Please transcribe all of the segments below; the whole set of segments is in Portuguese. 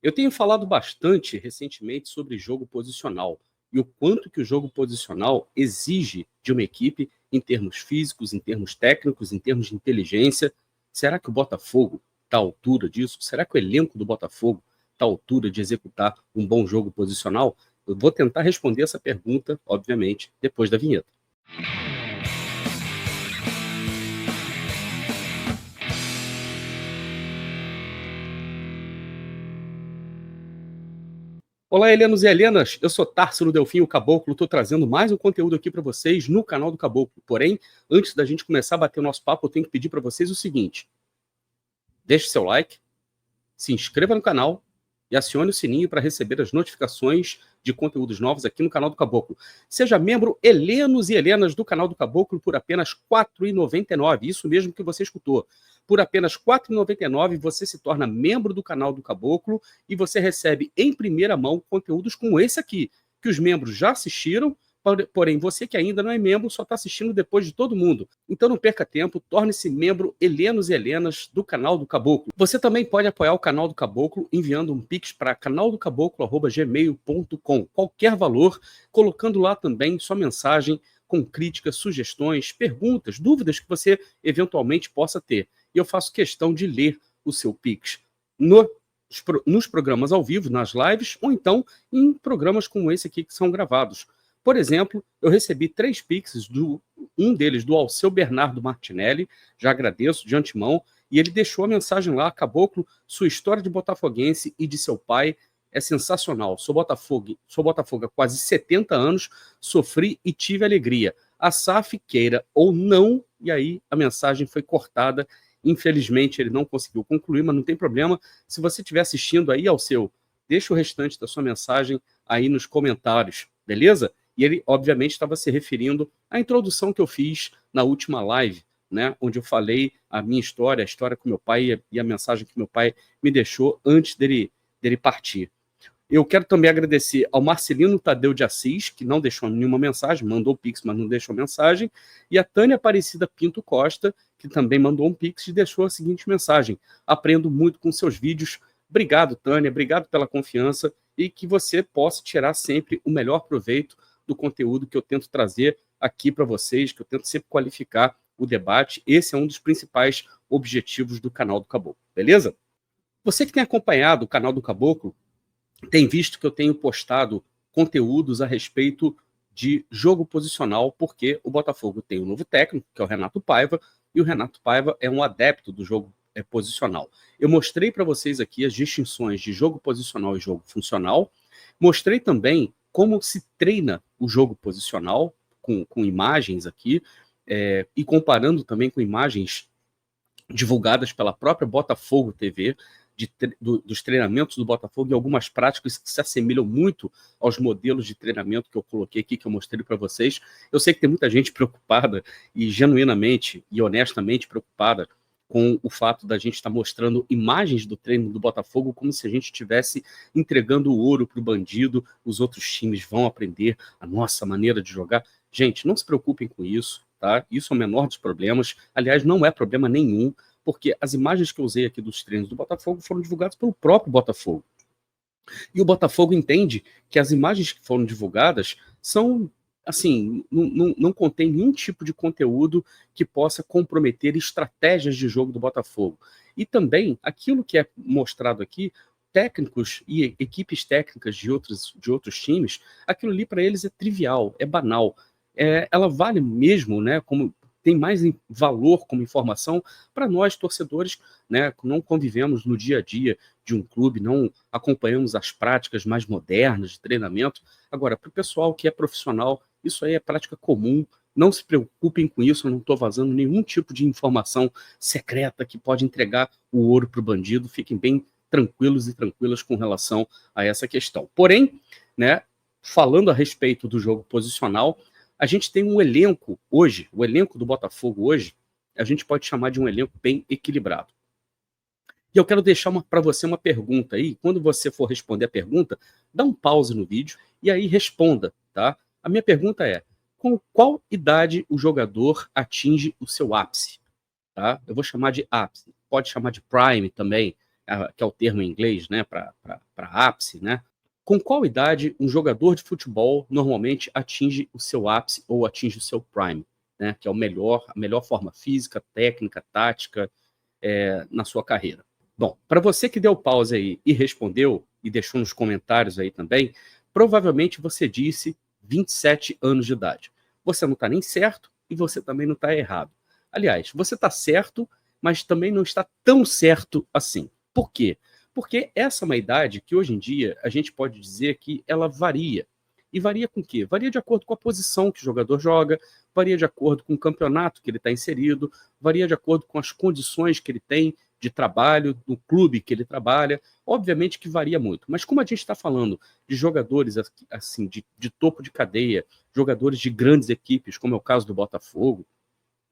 Eu tenho falado bastante recentemente sobre jogo posicional e o quanto que o jogo posicional exige de uma equipe em termos físicos, em termos técnicos, em termos de inteligência. Será que o Botafogo está à altura disso? Será que o elenco do Botafogo está à altura de executar um bom jogo posicional? Eu vou tentar responder essa pergunta, obviamente, depois da vinheta. Olá, helenos e helenas, eu sou Társilo Delfim, o Caboclo, estou trazendo mais um conteúdo aqui para vocês no canal do Caboclo. Porém, antes da gente começar a bater o nosso papo, eu tenho que pedir para vocês o seguinte: deixe seu like, se inscreva no canal e acione o sininho para receber as notificações de conteúdos novos aqui no canal do Caboclo. Seja membro helenos e helenas do canal do Caboclo por apenas R$ 4,99, isso mesmo que você escutou. Por apenas R$ 4,99 você se torna membro do canal do Caboclo e você recebe em primeira mão conteúdos como esse aqui, que os membros já assistiram, porém você que ainda não é membro só está assistindo depois de todo mundo. Então não perca tempo, torne-se membro helenos e helenas do canal do Caboclo. Você também pode apoiar o canal do Caboclo enviando um pix para canaldocaboclo@gmail.com, qualquer valor, colocando lá também sua mensagem com críticas, sugestões, perguntas, dúvidas que você eventualmente possa ter. E eu faço questão de ler o seu pix nos programas ao vivo, nas lives, ou então em programas como esse aqui que são gravados. Por exemplo, eu recebi 3 pixes, um deles do Alceu Bernardo Martinelli, já agradeço de antemão, e ele deixou a mensagem lá: Caboclo, sua história de botafoguense e de seu pai é sensacional. Sou Botafogo há quase 70 anos, sofri e tive alegria. A SAF queira ou não, e aí a mensagem foi cortada. Infelizmente ele não conseguiu concluir, mas não tem problema. Se você estiver assistindo aí, Alceu, deixa o restante da sua mensagem aí nos comentários, beleza? E ele, obviamente, estava se referindo à introdução que eu fiz na última live, né, onde eu falei a minha história, a história com meu pai e a mensagem que meu pai me deixou antes dele partir. Eu quero também agradecer ao Marcelino Tadeu de Assis, que não deixou nenhuma mensagem, mandou pix, mas não deixou mensagem, e a Tânia Aparecida Pinto Costa, que também mandou um pix e deixou a seguinte mensagem: aprendo muito com seus vídeos. Obrigado, Tânia, obrigado pela confiança e que você possa tirar sempre o melhor proveito do conteúdo que eu tento trazer aqui para vocês, que eu tento sempre qualificar o debate. Esse é um dos principais objetivos do canal do Caboclo, beleza? Você que tem acompanhado o canal do Caboclo tem visto que eu tenho postado conteúdos a respeito de jogo posicional, porque o Botafogo tem um novo técnico, que é o Renato Paiva, e o Renato Paiva é um adepto do jogo posicional. Eu mostrei para vocês aqui as distinções de jogo posicional e jogo funcional, mostrei também como se treina o jogo posicional, com imagens aqui, e comparando também com imagens divulgadas pela própria Botafogo TV, dos treinamentos do Botafogo e algumas práticas que se assemelham muito aos modelos de treinamento que eu coloquei aqui, que eu mostrei para vocês. Eu sei que tem muita gente preocupada e genuinamente e honestamente preocupada com o fato da gente estar mostrando imagens do treino do Botafogo como se a gente estivesse entregando o ouro para o bandido, os outros times vão aprender a nossa maneira de jogar. Gente, não se preocupem com isso, tá? Isso é o menor dos problemas. Aliás, não é problema nenhum, porque as imagens que eu usei aqui dos treinos do Botafogo foram divulgadas pelo próprio Botafogo. E o Botafogo entende que as imagens que foram divulgadas são, assim, não contém nenhum tipo de conteúdo que possa comprometer estratégias de jogo do Botafogo. E também, aquilo que é mostrado aqui, técnicos e equipes técnicas de outros times, aquilo ali para eles é trivial, é banal. Ela vale mesmo, né, como tem mais valor como informação para nós, torcedores, né, que não convivemos no dia a dia de um clube, não acompanhamos as práticas mais modernas de treinamento. Agora, para o pessoal que é profissional, isso aí é prática comum. Não se preocupem com isso, eu não estou vazando nenhum tipo de informação secreta que pode entregar o ouro para o bandido. Fiquem bem tranquilos e tranquilas com relação a essa questão. Porém, né, falando a respeito do jogo posicional, a gente tem um elenco hoje, o elenco do Botafogo hoje, a gente pode chamar de um elenco bem equilibrado. E eu quero deixar para você uma pergunta aí. Quando você for responder a pergunta, dá um pause no vídeo e aí responda, tá? A minha pergunta é: com qual idade o jogador atinge o seu ápice? Tá? Eu vou chamar de ápice. Pode chamar de prime também, que é o termo em inglês, né, para ápice, né? Com qual idade um jogador de futebol normalmente atinge o seu ápice ou atinge o seu prime, né? Que é a melhor forma física, técnica, tática na sua carreira. Bom, para você que deu pause aí e respondeu, e deixou nos comentários aí também, provavelmente você disse 27 anos de idade. Você não está nem certo e você também não está errado. Aliás, você está certo, mas também não está tão certo assim. Por quê? Porque essa é uma idade que hoje em dia a gente pode dizer que ela varia. E varia com o quê? Varia de acordo com a posição que o jogador joga, varia de acordo com o campeonato que ele está inserido, varia de acordo com as condições que ele tem de trabalho, no clube que ele trabalha. Obviamente que varia muito. Mas como a gente está falando de jogadores assim de topo de cadeia, jogadores de grandes equipes, como é o caso do Botafogo,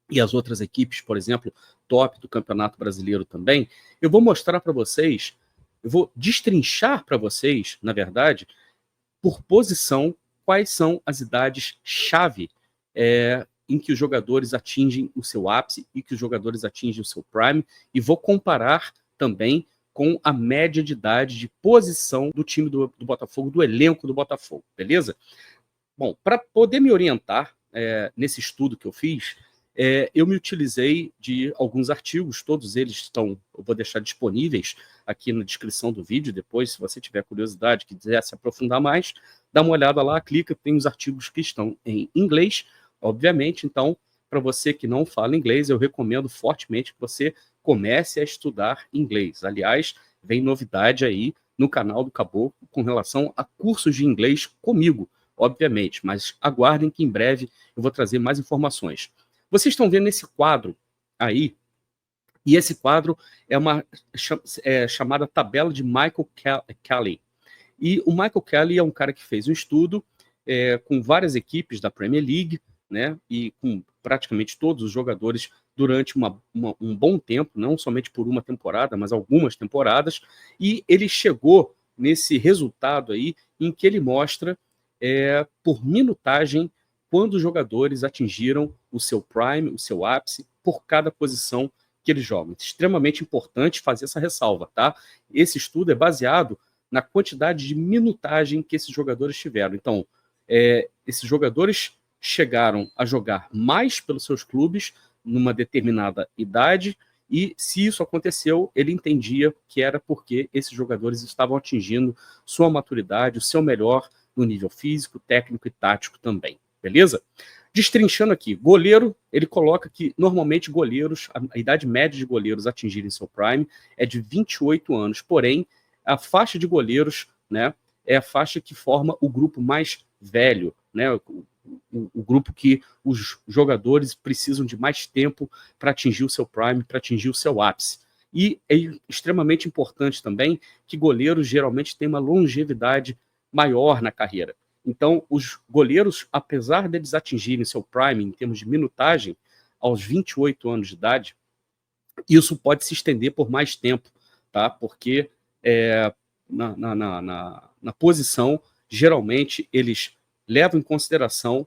e as outras equipes, por exemplo, top do Campeonato Brasileiro também, eu vou mostrar para vocês, eu vou destrinchar para vocês, na verdade, por posição, quais são as idades-chave em que os jogadores atingem o seu ápice e que os jogadores atingem o seu prime, e vou comparar também com a média de idade de posição do time do Botafogo, do elenco do Botafogo, beleza? Bom, para poder me orientar nesse estudo que eu fiz, eu me utilizei de alguns artigos, todos eles estão, eu vou deixar disponíveis aqui na descrição do vídeo, depois, se você tiver curiosidade, quiser se aprofundar mais, dá uma olhada lá, clica, tem os artigos que estão em inglês, obviamente. Então, para você que não fala inglês, eu recomendo fortemente que você comece a estudar inglês. Aliás, vem novidade aí no canal do Caboclo com relação a cursos de inglês comigo, obviamente, mas aguardem que em breve eu vou trazer mais informações. Vocês estão vendo esse quadro aí, e esse quadro é uma chamada tabela de Michael Kelly. E o Michael Kelly é um cara que fez um estudo com várias equipes da Premier League, né, e com praticamente todos os jogadores durante um bom tempo, não somente por uma temporada, mas algumas temporadas, e ele chegou nesse resultado aí em que ele mostra por minutagem quando os jogadores atingiram o seu prime, o seu ápice, por cada posição que eles jogam. É extremamente importante fazer essa ressalva, tá? Esse estudo é baseado na quantidade de minutagem que esses jogadores tiveram. Então, esses jogadores chegaram a jogar mais pelos seus clubes numa determinada idade, e se isso aconteceu, ele entendia que era porque esses jogadores estavam atingindo sua maturidade, o seu melhor no nível físico, técnico e tático também. Beleza? Destrinchando aqui, goleiro, ele coloca que normalmente goleiros, a idade média de goleiros atingirem seu prime é de 28 anos, porém, a faixa de goleiros, né, é a faixa que forma o grupo mais velho, né, o grupo que os jogadores precisam de mais tempo para atingir o seu prime, para atingir o seu ápice. E é extremamente importante também que goleiros geralmente têm uma longevidade maior na carreira. Então, os goleiros, apesar deles atingirem seu prime em termos de minutagem, aos 28 anos de idade, isso pode se estender por mais tempo, tá? Porque na posição, geralmente, eles levam em consideração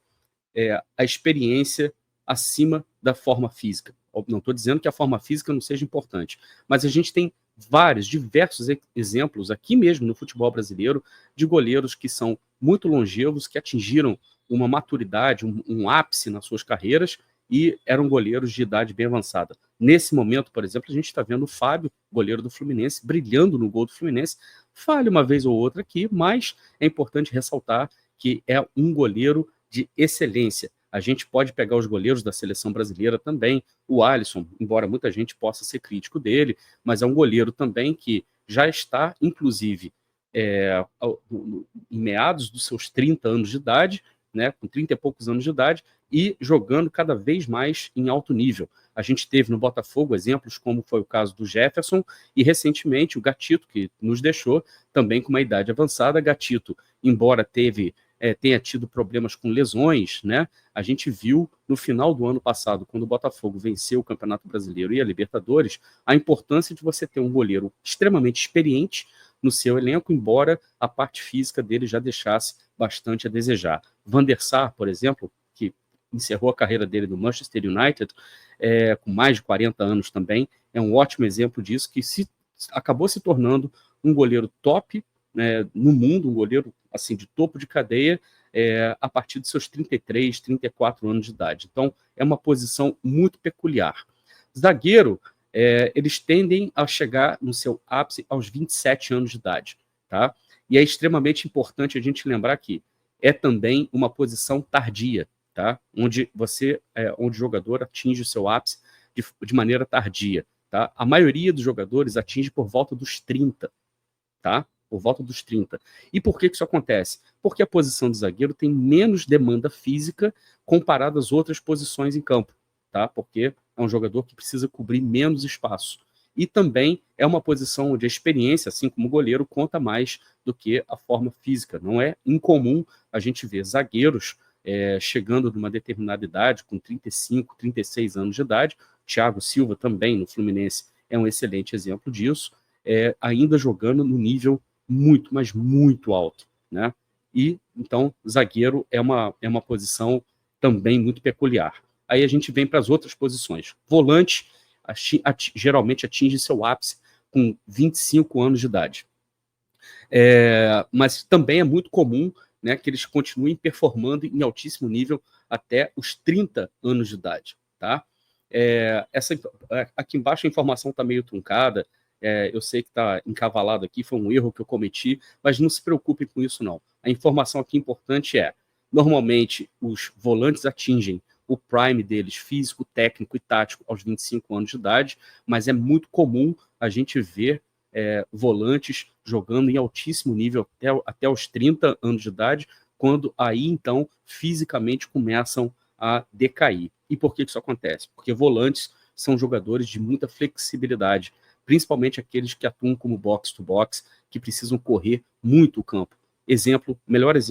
a experiência acima da forma física. Não estou dizendo que a forma física não seja importante, mas a gente tem diversos exemplos aqui mesmo no futebol brasileiro de goleiros que são muito longevos, que atingiram uma maturidade, um ápice nas suas carreiras e eram goleiros de idade bem avançada. Nesse momento, por exemplo, a gente está vendo o Fábio, goleiro do Fluminense, brilhando no gol do Fluminense. Falha uma vez ou outra aqui, mas é importante ressaltar que é um goleiro de excelência. A gente pode pegar os goleiros da seleção brasileira também, o Alisson, embora muita gente possa ser crítico dele, mas é um goleiro também que já está, inclusive, em meados dos seus 30 anos de idade, né, com 30 e poucos anos de idade, e jogando cada vez mais em alto nível. A gente teve no Botafogo exemplos como foi o caso do Jefferson e, recentemente, o Gatito, que nos deixou também com uma idade avançada. Gatito, embora tenha tido problemas com lesões, né? A gente viu no final do ano passado, quando o Botafogo venceu o Campeonato Brasileiro e a Libertadores, a importância de você ter um goleiro extremamente experiente no seu elenco, embora a parte física dele já deixasse bastante a desejar. Van der Sar, por exemplo, que encerrou a carreira dele no Manchester United, com mais de 40 anos também, é um ótimo exemplo disso, que se acabou se tornando um goleiro top, né, no mundo, um goleiro assim de topo de cadeia, a partir de seus 33, 34 anos de idade. Então, é uma posição muito peculiar. Zagueiro, eles tendem a chegar no seu ápice aos 27 anos de idade, tá? E é extremamente importante a gente lembrar que é também uma posição tardia, tá? Onde onde o jogador atinge o seu ápice de maneira tardia, tá? A maioria dos jogadores atinge por volta dos 30, tá? Por volta dos 30. E por que isso acontece? Porque a posição de zagueiro tem menos demanda física comparada às outras posições em campo, tá? Porque é um jogador que precisa cobrir menos espaço. E também é uma posição onde a experiência, assim como o goleiro, conta mais do que a forma física. Não é incomum a gente ver zagueiros chegando numa determinada idade, com 35, 36 anos de idade. Thiago Silva também, no Fluminense, é um excelente exemplo disso, ainda jogando no nível muito, mas muito alto, né? E, então, zagueiro é uma posição também muito peculiar. Aí a gente vem para as outras posições. Volante, geralmente atinge seu ápice com 25 anos de idade. Mas também é muito comum, né, que eles continuem performando em altíssimo nível até os 30 anos de idade, tá? Aqui embaixo a informação está meio truncada, eu sei que está encavalado aqui, foi um erro que eu cometi, mas não se preocupe com isso não. A informação aqui importante normalmente os volantes atingem o prime deles, físico, técnico e tático, aos 25 anos de idade, mas é muito comum a gente ver volantes jogando em altíssimo nível até os 30 anos de idade, quando aí, então, fisicamente começam a decair. E por que isso acontece? Porque volantes são jogadores de muita flexibilidade, principalmente aqueles que atuam como box-to-box, que precisam correr muito o campo.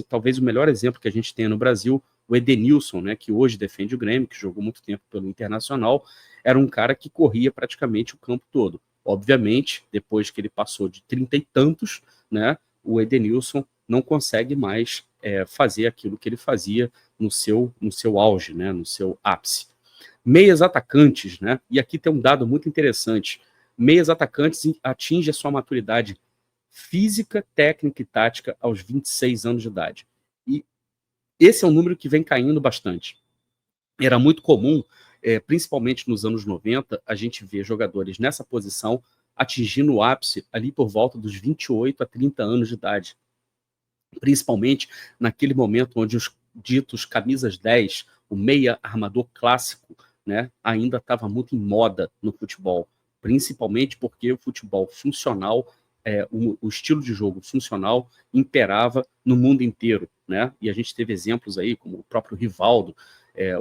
Talvez o melhor exemplo que a gente tenha no Brasil, o Edenilson, né, que hoje defende o Grêmio, que jogou muito tempo pelo Internacional, era um cara que corria praticamente o campo todo. Obviamente, depois que ele passou de 30 e tantos, né, o Edenilson não consegue mais fazer aquilo que ele fazia no seu auge, né, no seu ápice. Meias atacantes, né, e aqui tem um dado muito interessante, meias atacantes atingem a sua maturidade física, técnica e tática aos 26 anos de idade. E esse é um número que vem caindo bastante. Era muito comum, principalmente nos anos 90, a gente ver jogadores nessa posição atingindo o ápice ali por volta dos 28 a 30 anos de idade. Principalmente naquele momento onde os ditos camisas 10, o meia armador clássico, né, ainda estava muito em moda no futebol. Principalmente porque o futebol funcional, o estilo de jogo funcional imperava no mundo inteiro, né? E a gente teve exemplos aí, como o próprio Rivaldo,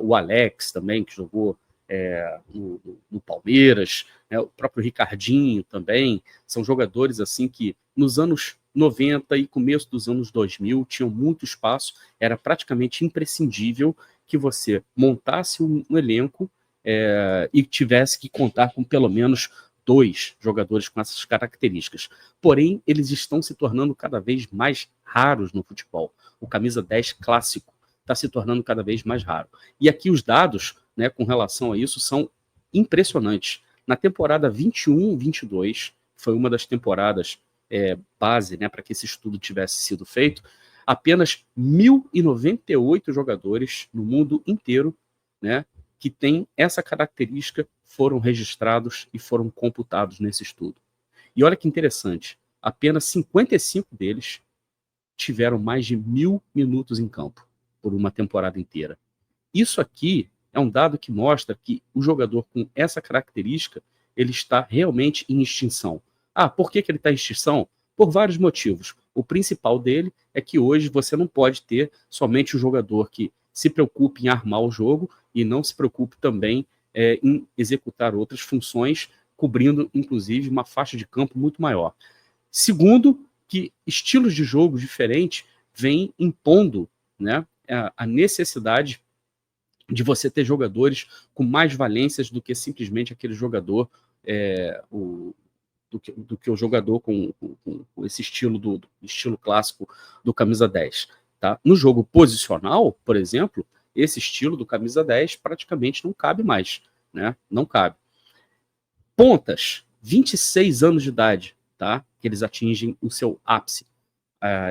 o Alex também, que jogou no Palmeiras, né? O próprio Ricardinho também, são jogadores assim que nos anos 90 e começo dos anos 2000 tinham muito espaço, era praticamente imprescindível que você montasse um elenco e tivesse que contar com pelo menos 2 jogadores com essas características. Porém, eles estão se tornando cada vez mais raros no futebol. O camisa 10 clássico está se tornando cada vez mais raro. E aqui os dados, né, com relação a isso são impressionantes. Na temporada 21-22, foi uma das temporadas base, né, para que esse estudo tivesse sido feito, apenas 1.098 jogadores no mundo inteiro, né, que têm essa característica foram registrados e foram computados nesse estudo. E olha que interessante, apenas 55 deles tiveram mais de 1.000 minutos em campo por uma temporada inteira. Isso aqui é um dado que mostra que o jogador com essa característica, ele está realmente em extinção. Por que ele está em extinção? Por vários motivos. O principal dele é que hoje você não pode ter somente o jogador que se preocupe em armar o jogo e não se preocupe também em executar outras funções, cobrindo, inclusive, uma faixa de campo muito maior. Segundo, que estilos de jogo diferentes vêm impondo, né, a necessidade de você ter jogadores com mais valências do que simplesmente aquele jogador, do que o jogador com esse estilo estilo clássico do camisa 10. Tá? No jogo posicional, por exemplo, esse estilo do camisa 10 praticamente não cabe mais. Né? Não cabe. Pontas. 26 anos de idade, tá? Que eles atingem o seu ápice,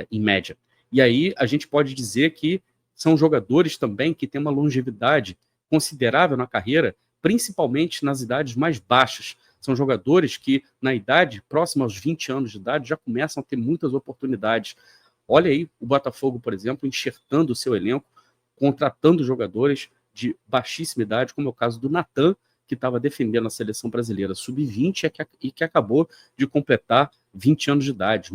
em média. E aí a gente pode dizer que são jogadores também que têm uma longevidade considerável na carreira, principalmente nas idades mais baixas. São jogadores que, na idade próxima aos 20 anos de idade, já começam a ter muitas oportunidades. Olha aí o Botafogo, por exemplo, enxertando o seu elenco, contratando jogadores de baixíssima idade, como é o caso do Natan, que estava defendendo a seleção brasileira sub-20 e que acabou de completar 20 anos de idade.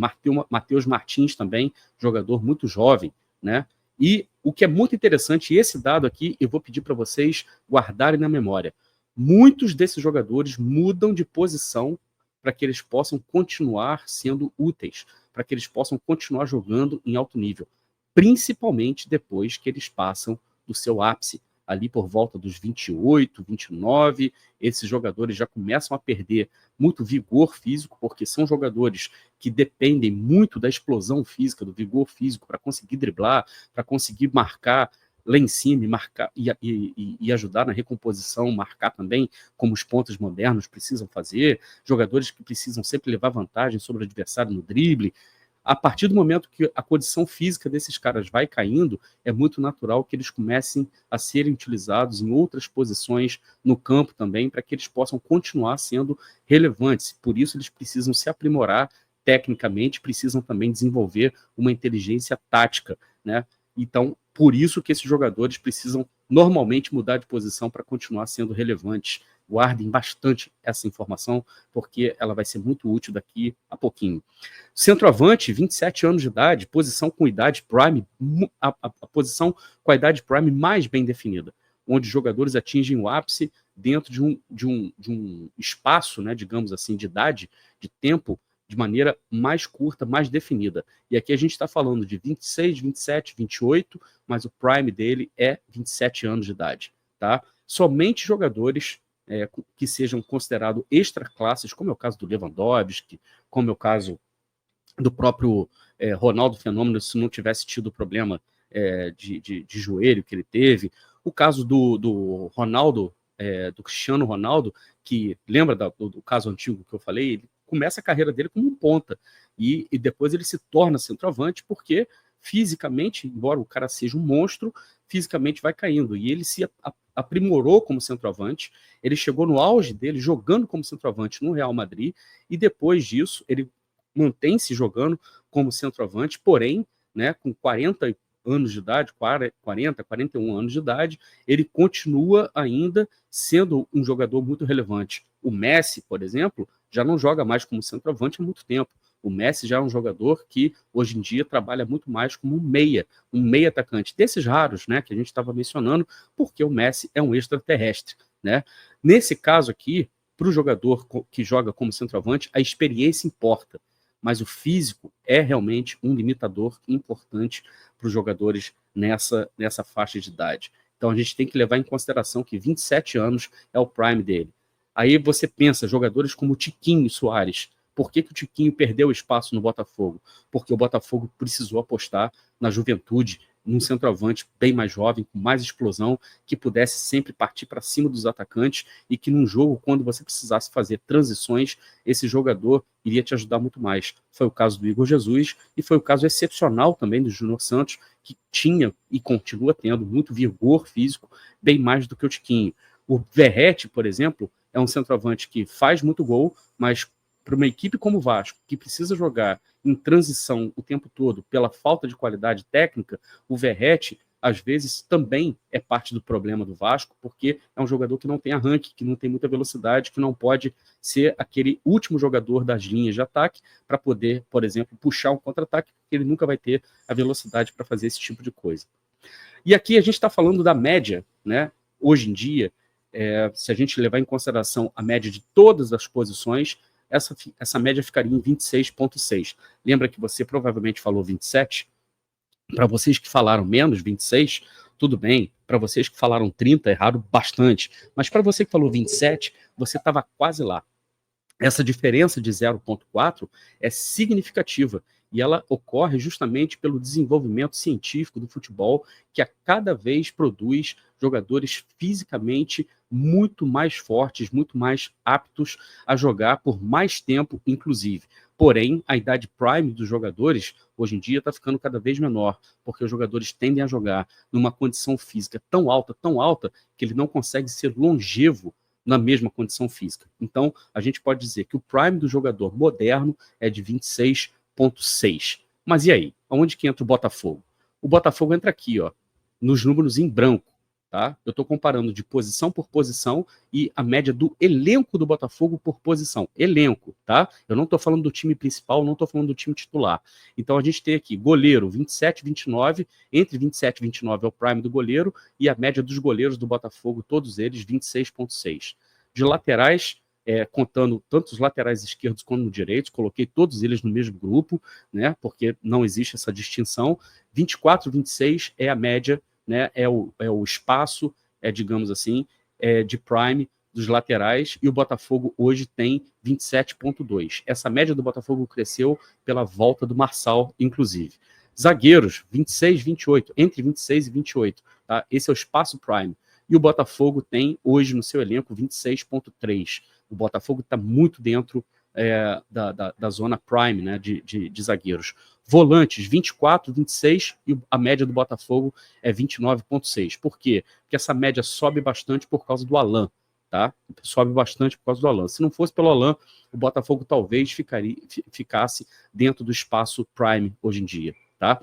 Matheus Martins também, jogador muito jovem, né? E o que é muito interessante, esse dado aqui, eu vou pedir para vocês guardarem na memória. Muitos desses jogadores mudam de posição para que eles possam continuar sendo úteis, para que eles possam continuar jogando em alto nível, principalmente depois que eles passam do seu ápice, ali por volta dos 28, 29, esses jogadores já começam a perder muito vigor físico, porque são jogadores que dependem muito da explosão física, do vigor físico, para conseguir driblar, para conseguir marcar lá em cima e ajudar na recomposição, marcar também como os pontas modernos precisam fazer, jogadores que precisam sempre levar vantagem sobre o adversário no drible. A partir do momento que a condição física desses caras vai caindo, é muito natural que eles comecem a serem utilizados em outras posições no campo também, para que eles possam continuar sendo relevantes. Por isso, eles precisam se aprimorar tecnicamente, precisam também desenvolver uma inteligência tática, né? Então, por isso que esses jogadores precisam normalmente mudar de posição para continuar sendo relevantes. Guardem bastante essa informação, porque ela vai ser muito útil daqui a pouquinho. Centroavante, 27 anos de idade, posição com idade prime, a posição com a idade prime mais bem definida, onde os jogadores atingem o ápice dentro de um espaço, né, digamos assim, de idade, de tempo, de maneira mais curta, mais definida. E aqui a gente está falando de 26, 27, 28, mas o prime dele é 27 anos de idade. Tá? Somente jogadores que sejam considerados extra classes, como é o caso do Lewandowski, como é o caso do próprio Ronaldo Fenômeno, se não tivesse tido problema de joelho que ele teve. O caso do Ronaldo, do Cristiano Ronaldo, que lembra do caso antigo que eu falei, ele começa a carreira dele como um ponta, e depois ele se torna centroavante, porque fisicamente, embora o cara seja um monstro, fisicamente vai caindo, e ele se aprimorou como centroavante, ele chegou no auge dele jogando como centroavante no Real Madrid, e depois disso ele mantém-se jogando como centroavante, porém, né, com 40 anos de idade, 40, 41 anos de idade, ele continua ainda sendo um jogador muito relevante. O Messi, por exemplo, já não joga mais como centroavante há muito tempo. O Messi já é um jogador que, hoje em dia, trabalha muito mais como um meia atacante. Desses raros, né, que a gente estava mencionando, porque o Messi é um extraterrestre, né? Nesse caso aqui, para o jogador que joga como centroavante, a experiência importa, mas o físico é realmente um limitador importante para os jogadores nessa faixa de idade. Então a gente tem que levar em consideração que 27 anos é o prime dele. Aí você pensa, jogadores como Tiquinho e Soares. Por que o Tiquinho perdeu espaço no Botafogo? Porque o Botafogo precisou apostar na juventude, num centroavante bem mais jovem, com mais explosão, que pudesse sempre partir para cima dos atacantes e que num jogo, quando você precisasse fazer transições, esse jogador iria te ajudar muito mais. Foi o caso do Igor Jesus e foi o caso excepcional também do Júnior Santos, que tinha e continua tendo muito vigor físico, bem mais do que o Tiquinho. O Verratti, por exemplo, é um centroavante que faz muito gol, mas para uma equipe como o Vasco, que precisa jogar em transição o tempo todo pela falta de qualidade técnica, o Verratti, às vezes, também é parte do problema do Vasco, porque é um jogador que não tem arranque, que não tem muita velocidade, que não pode ser aquele último jogador das linhas de ataque para poder, por exemplo, puxar um contra-ataque, porque ele nunca vai ter a velocidade para fazer esse tipo de coisa. E aqui a gente está falando da média, né? Hoje em dia, se a gente levar em consideração a média de todas as posições, essa média ficaria em 26,6. Lembra que você provavelmente falou 27? Para vocês que falaram menos, 26, tudo bem. Para vocês que falaram 30, erraram bastante. Mas para você que falou 27, você estava quase lá. Essa diferença de 0,4 é significativa. E ela ocorre justamente pelo desenvolvimento científico do futebol, que a cada vez produz jogadores fisicamente muito mais fortes, muito mais aptos a jogar por mais tempo, inclusive. Porém, a idade prime dos jogadores, hoje em dia, está ficando cada vez menor, porque os jogadores tendem a jogar numa condição física tão alta, que ele não consegue ser longevo na mesma condição física. Então, a gente pode dizer que o prime do jogador moderno é de 26,6. Mas e aí? Onde que entra o Botafogo? O Botafogo entra aqui, ó, nos números em branco. Tá? Eu estou comparando de posição por posição e a média do elenco do Botafogo por posição. Elenco, tá? Eu não estou falando do time principal, não estou falando do time titular. Então a gente tem aqui goleiro 27, 29, entre 27 e 29 é o prime do goleiro e a média dos goleiros do Botafogo, todos eles 26,6. De laterais, contando tanto os laterais esquerdos quanto direitos, coloquei todos eles no mesmo grupo, né? Porque não existe essa distinção. 24, 26 é a média, né, é o espaço, digamos assim, de prime dos laterais, e o Botafogo hoje tem 27,2. Essa média do Botafogo cresceu pela volta do Marçal, inclusive. Zagueiros, 26, 28, entre 26 e 28. Tá? Esse é o espaço prime. E o Botafogo tem hoje no seu elenco 26,3. O Botafogo está muito dentro da zona prime, né, de zagueiros. Volantes, 24, 26, e a média do Botafogo é 29,6. Por quê? Porque essa média sobe bastante por causa do Alan, tá? Sobe bastante por causa do Alan. Se não fosse pelo Alan, o Botafogo talvez ficasse dentro do espaço prime hoje em dia, tá?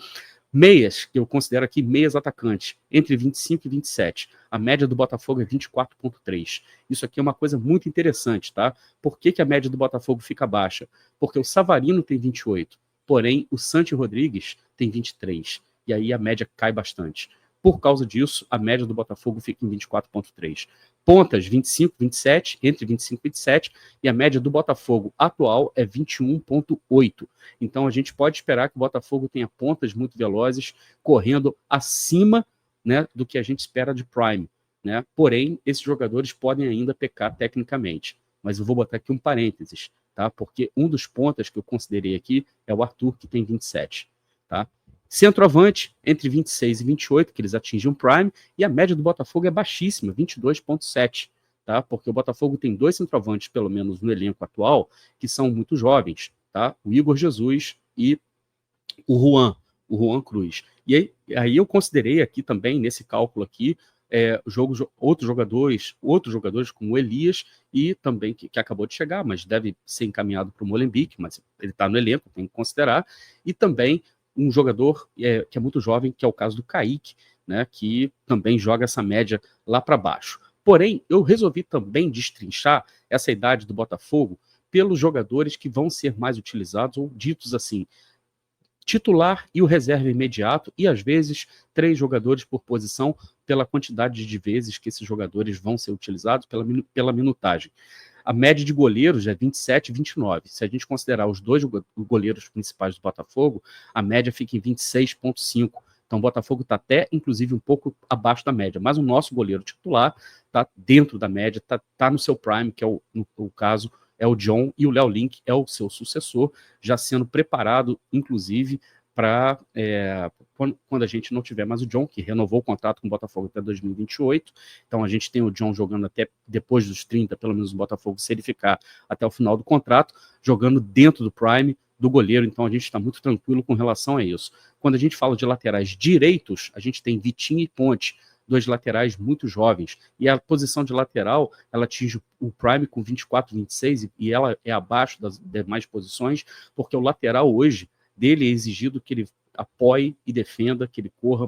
Meias, que eu considero aqui meias atacantes, entre 25 e 27. A média do Botafogo é 24,3. Isso aqui é uma coisa muito interessante, tá? Por que a média do Botafogo fica baixa? Porque o Savarino tem 28, porém o Santi Rodrigues tem 23. E aí a média cai bastante. Por causa disso, a média do Botafogo fica em 24,3. Pontas, 25, 27, entre 25 e 27, e a média do Botafogo atual é 21,8. Então a gente pode esperar que o Botafogo tenha pontas muito velozes, correndo acima, né, do que a gente espera de prime. Né? Porém, esses jogadores podem ainda pecar tecnicamente. Mas eu vou botar aqui um parênteses, tá? Porque um dos pontas que eu considerei aqui é o Arthur, que tem 27. Tá? Centroavante, entre 26 e 28, que eles atingem um prime, e a média do Botafogo é baixíssima, 22,7. Tá? Porque o Botafogo tem dois centroavantes, pelo menos no elenco atual, que são muito jovens. Tá? O Igor Jesus e o Juan Cruz. E aí eu considerei aqui também, nesse cálculo aqui, outros jogadores como o Elias, e também que acabou de chegar, mas deve ser encaminhado para o Molenbeek, mas ele está no elenco, tem que considerar, e também um jogador que é muito jovem, que é o caso do Kaique, né, que também joga essa média lá para baixo. Porém, eu resolvi também destrinchar essa idade do Botafogo pelos jogadores que vão ser mais utilizados, ou ditos assim, titular e o reserva imediato, e às vezes 3 jogadores por posição, pela quantidade de vezes que esses jogadores vão ser utilizados, pela minutagem. A média de goleiros é 27 e 29. Se a gente considerar os dois goleiros principais do Botafogo, a média fica em 26,5. Então o Botafogo está até, inclusive, um pouco abaixo da média. Mas o nosso goleiro titular está dentro da média, está no seu prime, que é o caso é o John, e o Léo Link é o seu sucessor, já sendo preparado, inclusive, para quando a gente não tiver mais o John, que renovou o contrato com o Botafogo até 2028. Então a gente tem o John jogando até depois dos 30, pelo menos o Botafogo, se ele ficar até o final do contrato, jogando dentro do prime do goleiro. Então a gente está muito tranquilo com relação a isso. Quando a gente fala de laterais direitos, a gente tem Vitinho e Ponte, dois laterais muito jovens, e a posição de lateral, ela atinge o prime com 24, 26, e ela é abaixo das demais posições, porque o lateral hoje, dele é exigido que ele apoie e defenda, que ele corra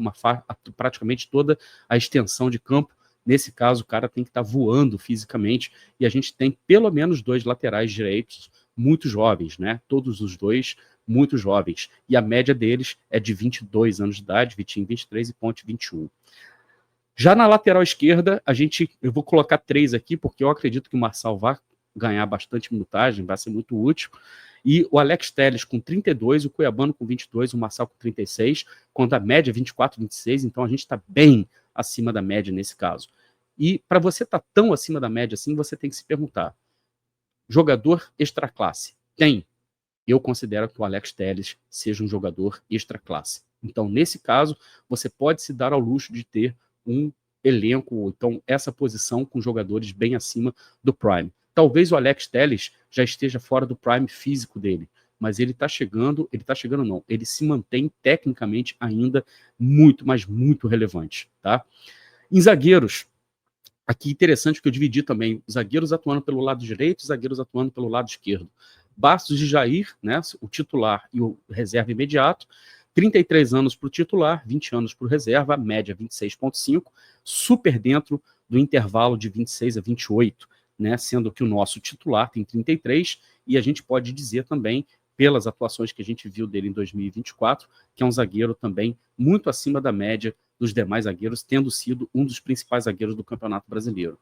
praticamente toda a extensão de campo. Nesse caso, o cara tem que estar voando fisicamente, e a gente tem pelo menos 2 laterais direitos muito jovens, né? Todos os dois muito jovens, e a média deles é de 22 anos de idade, Vitinho 23 e Ponte 21. Já na lateral esquerda, eu vou colocar 3 aqui, porque eu acredito que o Marçal vai ganhar bastante minutagem, vai ser muito útil. E o Alex Telles com 32, o Cuiabano com 22, o Marçal com 36, quando a média é 24, 26, então a gente está bem acima da média nesse caso. E para você estar tão acima da média assim, você tem que se perguntar: jogador extraclasse? Tem. eu considero que o Alex Telles seja um jogador extra classe. Então, nesse caso, você pode se dar ao luxo de ter um elenco, ou então essa posição com jogadores bem acima do prime. Talvez o Alex Telles já esteja fora do prime físico dele, mas ele não, ele se mantém tecnicamente ainda muito, mas muito relevante, tá? Em zagueiros, aqui interessante que eu dividi também, zagueiros atuando pelo lado direito, zagueiros atuando pelo lado esquerdo. Bastos e Jair, né, o titular e o reserva imediato, 33 anos para o titular, 20 anos para o reserva, média 26,5, super dentro do intervalo de 26 a 28, né, sendo que o nosso titular tem 33, e a gente pode dizer também, pelas atuações que a gente viu dele em 2024, que é um zagueiro também muito acima da média dos demais zagueiros, tendo sido um dos principais zagueiros do Campeonato Brasileiro.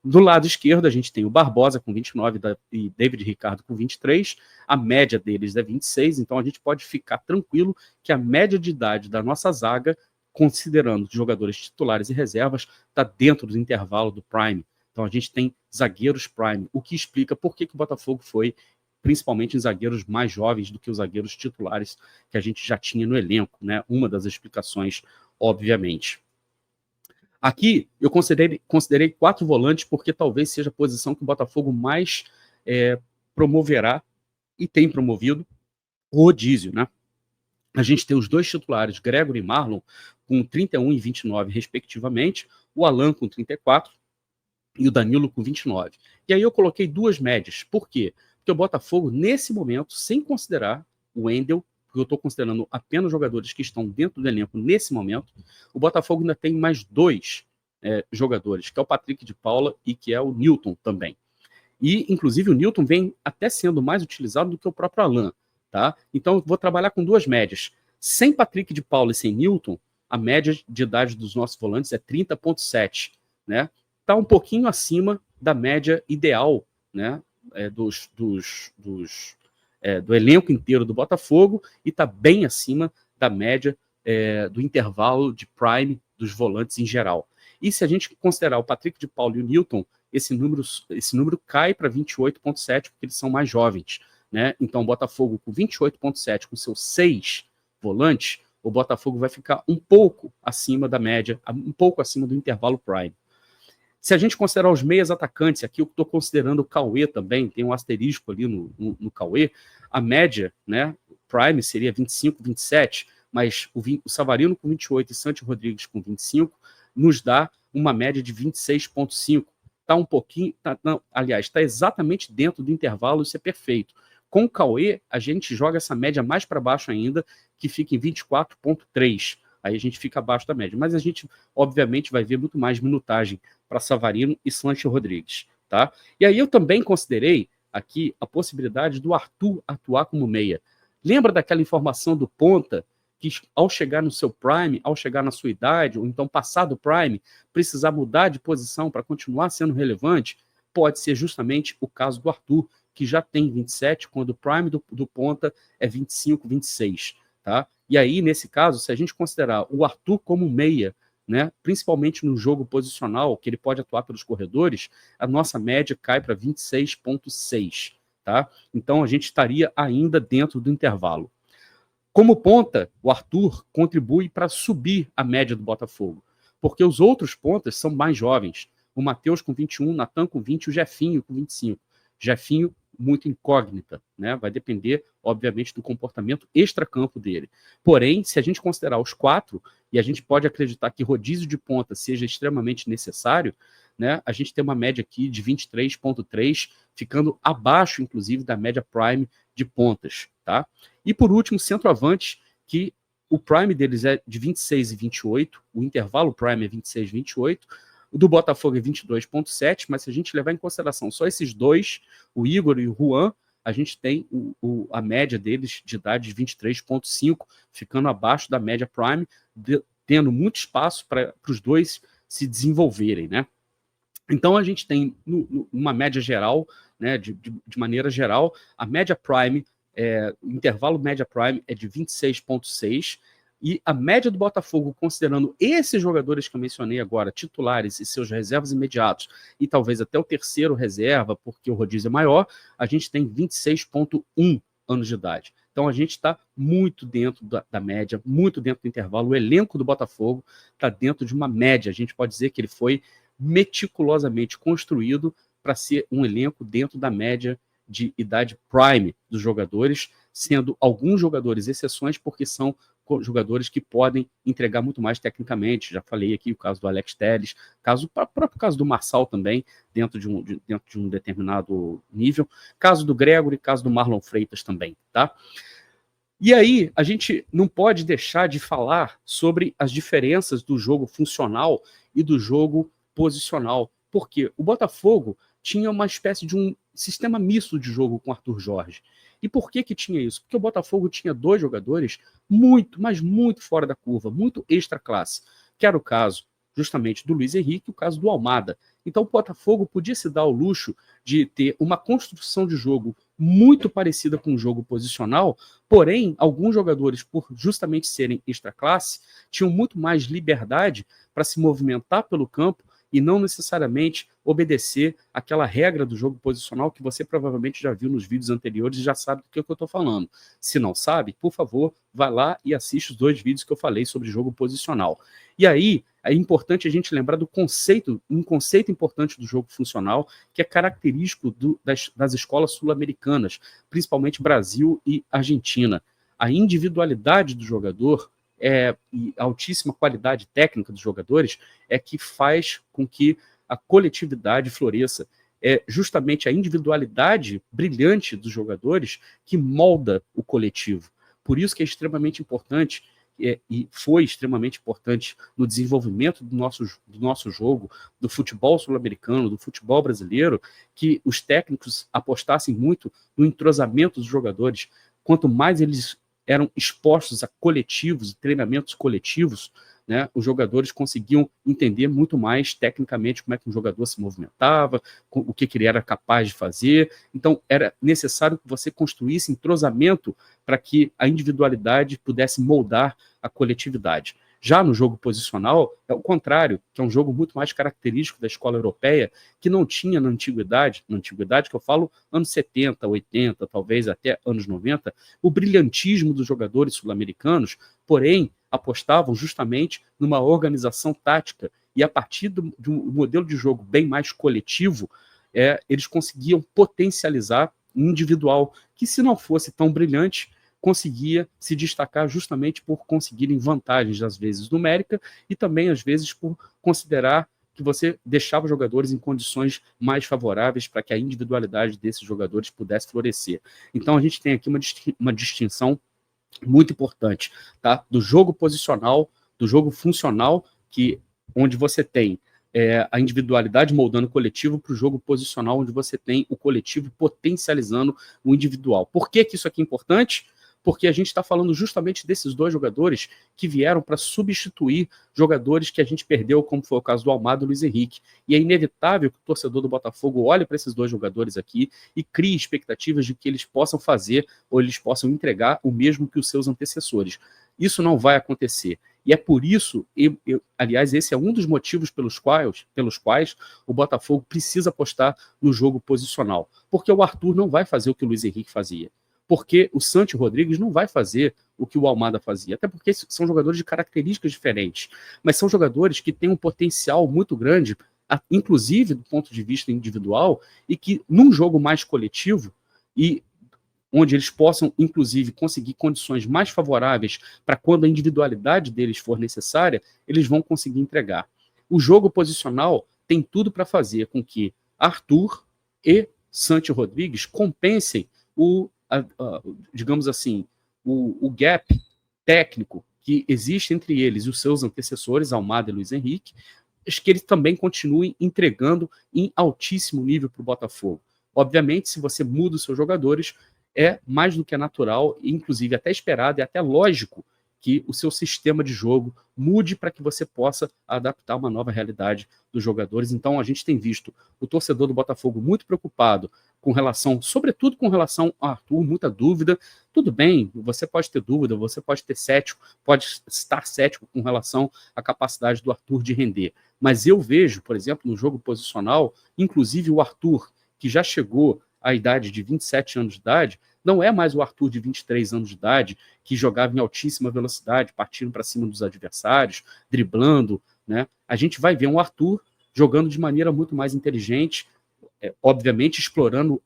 Do lado esquerdo, a gente tem o Barbosa com 29 e David Ricardo com 23. A média deles é 26, então a gente pode ficar tranquilo que a média de idade da nossa zaga, considerando jogadores titulares e reservas, está dentro do intervalo do Prime. Então a gente tem zagueiros Prime, o que explica por que o Botafogo foi principalmente em zagueiros mais jovens do que os zagueiros titulares que a gente já tinha no elenco, né? Uma das explicações, obviamente. Aqui eu considerei 4 volantes porque talvez seja a posição que o Botafogo mais promoverá e tem promovido o rodízio, né? A gente tem os 2 titulares, Gregory e Marlon, com 31 e 29, respectivamente, o Alan com 34 e o Danilo com 29. E aí eu coloquei 2 médias. Por quê? Porque o Botafogo, nesse momento, sem considerar o Wendel, porque eu estou considerando apenas jogadores que estão dentro do elenco nesse momento, o Botafogo ainda tem mais 2 jogadores, que é o Patrick de Paula e que é o Newton também. E, inclusive, o Newton vem até sendo mais utilizado do que o próprio Alan, tá? Então, eu vou trabalhar com 2 médias. Sem Patrick de Paula e sem Newton, a média de idade dos nossos volantes é 30,7, né? Está um pouquinho acima da média ideal, né? Do elenco inteiro do Botafogo e está bem acima da média do intervalo de prime dos volantes em geral. E se a gente considerar o Patrick de Paula e o Newton, esse número cai para 28,7, porque eles são mais jovens, né? Então, o Botafogo com 28,7, com seus 6 volantes, o Botafogo vai ficar um pouco acima da média, um pouco acima do intervalo prime. Se a gente considerar os meias atacantes, aqui eu estou considerando o Cauê também, tem um asterisco ali no Cauê, a média, né, prime seria 25, 27, mas o Savarino com 28 e Santi Rodrigues com 25 nos dá uma média de 26,5. Está um pouquinho, aliás, está exatamente dentro do intervalo, isso é perfeito. Com o Cauê, a gente joga essa média mais para baixo ainda, que fica em 24,3. Aí a gente fica abaixo da média. Mas a gente, obviamente, vai ver muito mais minutagem para Savarino e Santi Rodrigues, tá? E aí eu também considerei aqui a possibilidade do Arthur atuar como meia. Lembra daquela informação do ponta que ao chegar no seu prime, ao chegar na sua idade, ou então passar do prime, precisar mudar de posição para continuar sendo relevante? Pode ser justamente o caso do Arthur, que já tem 27, quando o prime do ponta é 25, 26, tá? E aí, nesse caso, se a gente considerar o Arthur como meia, né, principalmente no jogo posicional, que ele pode atuar pelos corredores, a nossa média cai para 26,6, tá? Então, a gente estaria ainda dentro do intervalo. Como ponta, o Arthur contribui para subir a média do Botafogo, porque os outros pontas são mais jovens. O Matheus com 21, o Natan com 20 e o Jefinho com 25. Jefinho muito incógnita, né? Vai depender, obviamente, do comportamento extracampo dele. Porém, se a gente considerar os 4, e a gente pode acreditar que rodízio de ponta seja extremamente necessário, né? A gente tem uma média aqui de 23,3, ficando abaixo, inclusive, da média prime de pontas, tá? E por último, centroavante, que o prime deles é de 26 e 28, o intervalo prime é 26 e 28, o do Botafogo é 22,7, mas se a gente levar em consideração só esses 2, o Igor e o Juan, a gente tem a média deles de idade de 23,5, ficando abaixo da média prime, tendo muito espaço para os 2 se desenvolverem, né? Então a gente tem uma média geral, né, de maneira geral, a média prime, o intervalo média prime é de 26,6, e a média do Botafogo, considerando esses jogadores que eu mencionei agora, titulares e seus reservas imediatos, e talvez até o terceiro reserva, porque o rodízio é maior, a gente tem 26,1 anos de idade. Então a gente está muito dentro da média, muito dentro do intervalo. O elenco do Botafogo está dentro de uma média. A gente pode dizer que ele foi meticulosamente construído para ser um elenco dentro da média de idade prime dos jogadores, sendo alguns jogadores exceções, porque são jogadores que podem entregar muito mais tecnicamente. Já falei aqui o caso do Alex Telles, o próprio caso do Marçal também, dentro de um determinado nível, caso do Gregory, caso do Marlon Freitas também, tá? E aí, a gente não pode deixar de falar sobre as diferenças do jogo funcional e do jogo posicional, porque o Botafogo tinha uma espécie de um sistema misto de jogo com Arthur Jorge. E por que tinha isso? Porque o Botafogo tinha dois jogadores muito, mas muito fora da curva, muito extra classe, que era o caso justamente do Luiz Henrique e o caso do Almada. Então o Botafogo podia se dar ao luxo de ter uma construção de jogo muito parecida com o jogo posicional, porém, alguns jogadores, por justamente serem extra classe, tinham muito mais liberdade para se movimentar pelo campo e não necessariamente obedecer aquela regra do jogo posicional que você provavelmente já viu nos vídeos anteriores e já sabe do que eu estou falando. Se não sabe, por favor, vai lá e assiste os 2 vídeos que eu falei sobre jogo posicional. E aí, é importante a gente lembrar do conceito, um conceito importante do jogo funcional, que é característico das escolas sul-americanas, principalmente Brasil e Argentina. A individualidade do jogador e a altíssima qualidade técnica dos jogadores é que faz com que a coletividade floresça. É justamente a individualidade brilhante dos jogadores que molda o coletivo. Por isso que é extremamente importante e foi extremamente importante no desenvolvimento do nosso jogo, do futebol sul-americano, do futebol brasileiro, que os técnicos apostassem muito no entrosamento dos jogadores. Quanto mais eles eram expostos a coletivos, treinamentos coletivos, né, os jogadores conseguiam entender muito mais tecnicamente como é que um jogador se movimentava, o que ele era capaz de fazer. Então, era necessário que você construísse entrosamento para que a individualidade pudesse moldar a coletividade. Já no jogo posicional, é o contrário, que é um jogo muito mais característico da escola europeia, que não tinha na antiguidade que eu falo anos 70, 80, talvez até anos 90, o brilhantismo dos jogadores sul-americanos, porém, apostavam justamente numa organização tática e a partir de um modelo de jogo bem mais coletivo, eles conseguiam potencializar o individual, que se não fosse tão brilhante, conseguia se destacar justamente por conseguirem vantagens, às vezes numérica, e também, às vezes, por considerar que você deixava os jogadores em condições mais favoráveis para que a individualidade desses jogadores pudesse florescer. Então, a gente tem aqui uma distinção muito importante, tá? Do jogo posicional, do jogo funcional, onde você tem a individualidade moldando o coletivo, para o jogo posicional, onde você tem o coletivo potencializando o individual. Por que isso aqui é importante? Porque a gente está falando justamente desses dois jogadores que vieram para substituir jogadores que a gente perdeu, como foi o caso do Almada e do Luiz Henrique. E é inevitável que o torcedor do Botafogo olhe para esses dois jogadores aqui e crie expectativas de que eles possam fazer ou eles possam entregar o mesmo que os seus antecessores. Isso não vai acontecer. E é por isso, aliás, esse é um dos motivos pelos quais o Botafogo precisa apostar no jogo posicional. Porque o Arthur não vai fazer o que o Luiz Henrique fazia. Porque o Santi Rodrigues não vai fazer o que o Almada fazia, até porque são jogadores de características diferentes, mas são jogadores que têm um potencial muito grande, inclusive do ponto de vista individual, e que num jogo mais coletivo, e onde eles possam, inclusive, conseguir condições mais favoráveis para quando a individualidade deles for necessária, eles vão conseguir entregar. O jogo posicional tem tudo para fazer com que Arthur e Santi Rodrigues compensem digamos assim, o gap técnico que existe entre eles e os seus antecessores, Almada e Luiz Henrique, que eles também continuem entregando em altíssimo nível para o Botafogo. Obviamente, se você muda os seus jogadores, é mais do que natural, inclusive até esperado e até lógico, que o seu sistema de jogo mude para que você possa adaptar uma nova realidade dos jogadores. Então, a gente tem visto o torcedor do Botafogo muito preocupado com relação, sobretudo com relação a Arthur, muita dúvida. Tudo bem, você pode ter dúvida, você pode estar cético com relação à capacidade do Arthur de render. Mas eu vejo, por exemplo, no jogo posicional, inclusive o Arthur, que já chegou à idade de 27 anos de idade, Não é mais o Arthur de 23 anos de idade que jogava em altíssima velocidade, partindo para cima dos adversários, driblando, né? A gente vai ver um Arthur jogando de maneira muito mais inteligente, obviamente explorando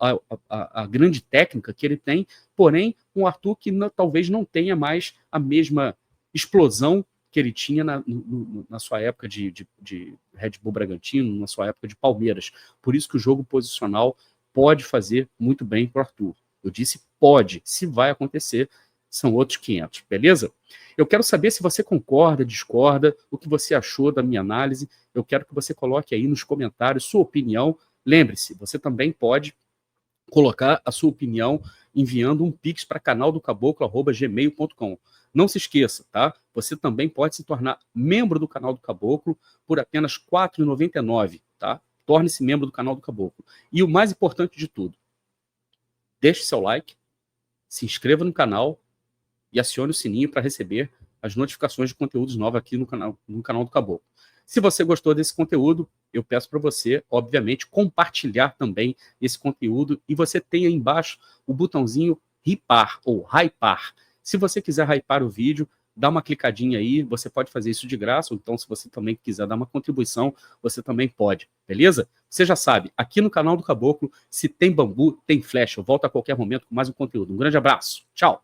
a grande técnica que ele tem, porém um Arthur que talvez não tenha mais a mesma explosão que ele tinha na sua época de Red Bull Bragantino, na sua época de Palmeiras. Por isso que o jogo posicional pode fazer muito bem para o Arthur. Eu disse pode, se vai acontecer, são outros 500, beleza? Eu quero saber se você concorda, discorda, o que você achou da minha análise. Eu quero que você coloque aí nos comentários sua opinião. Lembre-se, você também pode colocar a sua opinião enviando um pix para canaldocaboclo@gmail.com. Não se esqueça, tá? Você também pode se tornar membro do Canal do Caboclo por apenas R$ 4,99, tá? Torne-se membro do Canal do Caboclo. E o mais importante de tudo, deixe seu like, se inscreva no canal e acione o sininho para receber as notificações de conteúdos novos aqui no canal do Caboclo. Se você gostou desse conteúdo, eu peço para você, obviamente, compartilhar também esse conteúdo e você tem aí embaixo o botãozinho hypar ou hypar. Se você quiser hypar o vídeo, dá uma clicadinha aí, você pode fazer isso de graça, ou então se você também quiser dar uma contribuição, você também pode, beleza? Você já sabe, aqui no canal do Caboclo, se tem bambu, tem flecha. Eu volto a qualquer momento com mais um conteúdo. Um grande abraço, tchau!